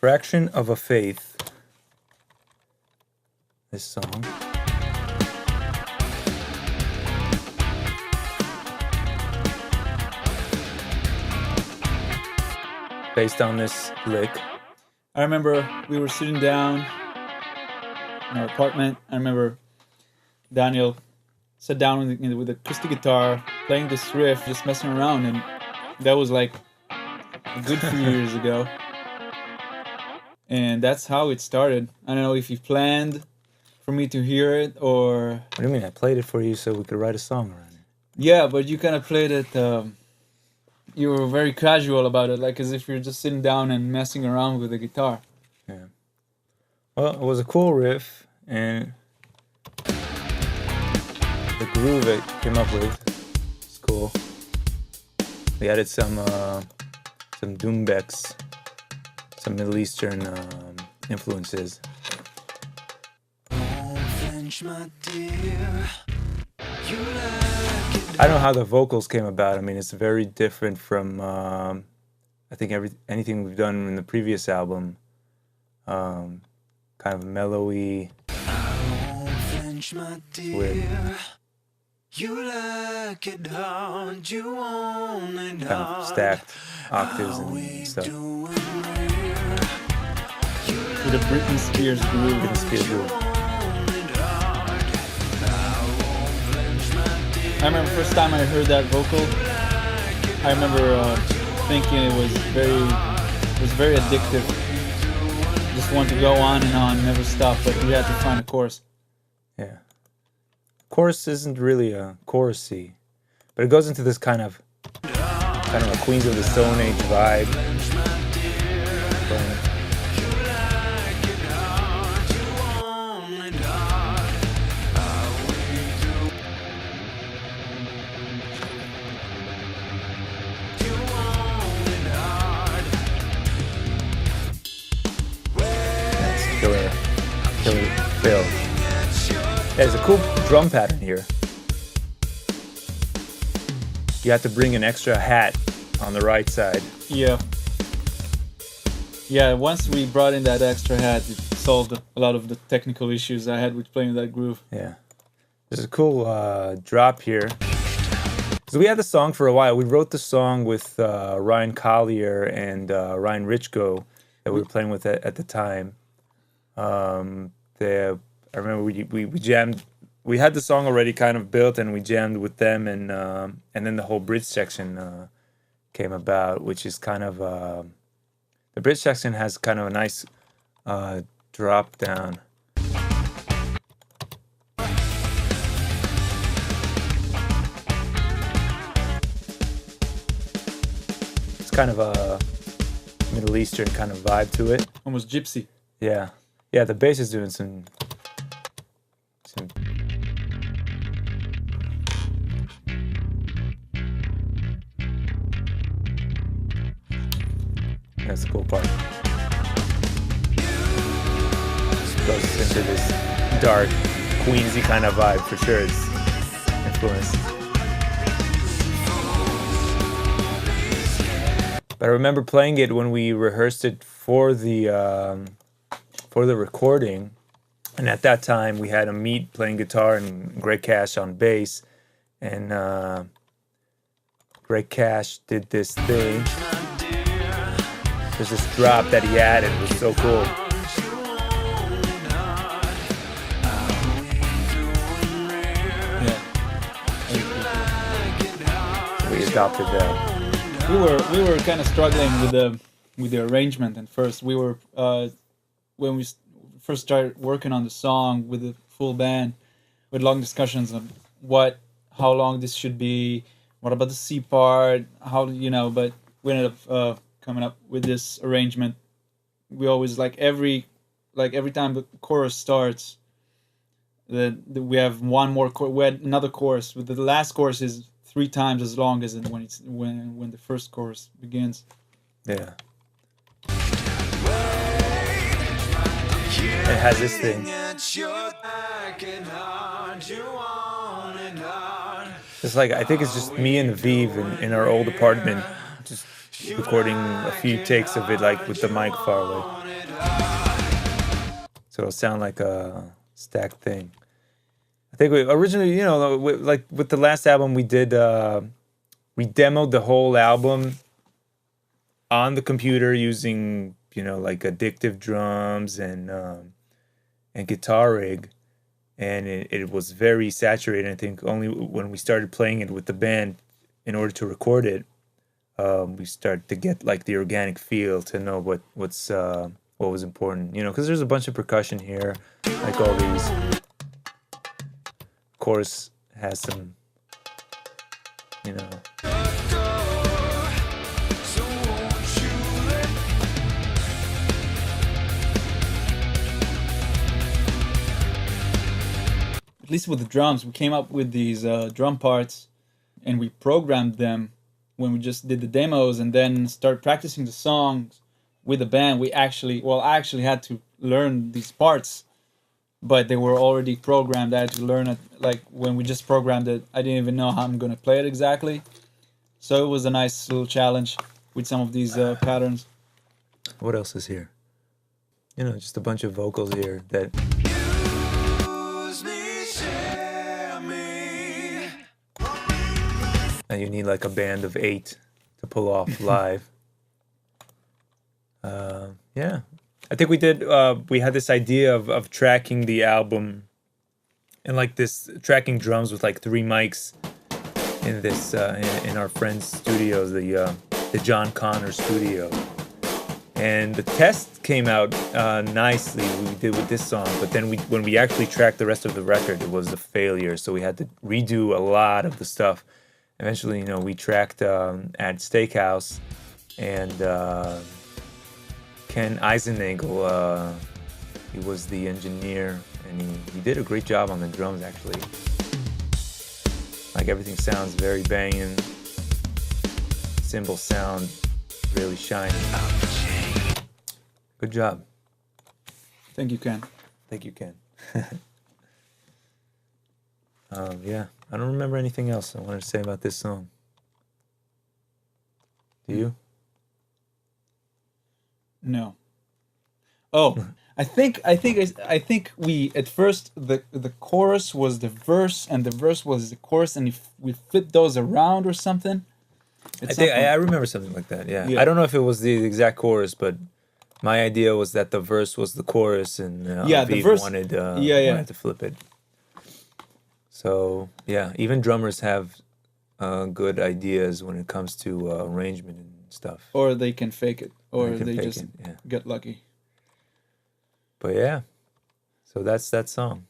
Fraction of a Faith. This song. Based on this lick. I remember we were sitting down in our apartment. I remember Daniel sat down with the acoustic guitar, playing this riff, just messing around, and that was like a good few years ago. And that's how it started. I don't know if you planned for me to hear it or... What do you mean? I played it for you so we could write a song around it. Yeah, but you kind of played it... you were very casual about it, like as if you're just sitting down and messing around with the guitar. Yeah. Well, it was a cool riff, and the groove it came up with is cool. We added some doumbeks, some Middle Eastern influences. I don't know how the vocals came about. I mean, it's very different from I think anything we've done in the previous album. Kind of mellowy, with kind of stacked octaves and stuff. With a Britney Spears groove. Britney Spears groove. I remember the first time I heard that vocal, I remember thinking it was very addictive. Just want to go on and on, never stop, but we had to find a chorus. Yeah. Chorus isn't really a chorusy, but it goes into this kind of a Queens of the Stone Age vibe. Killer fill. There's a cool drum pattern here. You have to bring an extra hat on the right side. Yeah. Yeah, once we brought in that extra hat, it solved a lot of the technical issues I had with playing that groove. Yeah. There's a cool drop here. So we had the song for a while. We wrote the song with Ryan Collier and Ryan Richko that we were playing with at the time. I remember we jammed. We had the song already kind of built, and we jammed with them, and then the whole bridge section came about, which is kind of the bridge section has kind of a nice drop down. It's kind of a Middle Eastern kind of vibe to it. Almost gypsy. Yeah. Yeah, the bass is doing some that's the cool part. Goes into this dark, Queensy kind of vibe for sure. It's influenced. But I remember playing it when we rehearsed it for the recording, and at that time we had Amit playing guitar and Greg Cash on bass, and Greg Cash did this thing. There's this drop that he added, it was so cool. Yeah. So we adopted that. We were kind of struggling with the arrangement at first. We were when we first started working on the song with the full band, with long discussions on how long this should be, what about the C part, but we ended up coming up with this arrangement. We always every time the chorus starts, we have one more we had another chorus. With the last chorus is 3 times as long as when the first chorus begins. Yeah. It has this thing. It's I think it's just me and Aviv in our old apartment, just recording a few takes of it with the mic far away. So it'll sound like a stacked thing. I think we originally, like with the last album we did, we demoed the whole album on the computer using, like addictive drums and guitar rig. And it was very saturated. I think only when we started playing it with the band in order to record it, we started to get like the organic feel to know what was important, because there's a bunch of percussion here, like all these. Chorus has some, At least with the drums, we came up with these drum parts, and we programmed them when we just did the demos, and then started practicing the songs with the band. I actually had to learn these parts, but they were already programmed. I had to learn it. Like when we just programmed it, I didn't even know how I'm gonna play it exactly. So it was a nice little challenge with some of these patterns. What else is here? Just a bunch of vocals here that. And you need like a band of 8 to pull off live. Yeah, I think we did. We had this idea of tracking the album, and like this tracking drums with like 3 mics in this in our friend's studios, the John Connor studio. And the test came out nicely. We did with this song, but then when we actually tracked the rest of the record, it was a failure. So we had to redo a lot of the stuff. Eventually, we tracked at Steakhouse, and Ken Eisenagel, he was the engineer, and he did a great job on the drums, actually. Like, everything sounds very banging. Cymbals sound really shiny. Good job. Thank you, Ken. Thank you, Ken. Yeah, I don't remember anything else I wanted to say about this song. Do you? No. Oh, I think we at first the chorus was the verse and the verse was the chorus, and if we flipped those around or something. I remember something like that. Yeah. I don't know if it was the exact chorus, but my idea was that the verse was the chorus, and the verse wanted to flip it. So yeah, even drummers have good ideas when it comes to arrangement and stuff. Or they can fake it, or they just get lucky. But yeah, so that's that song.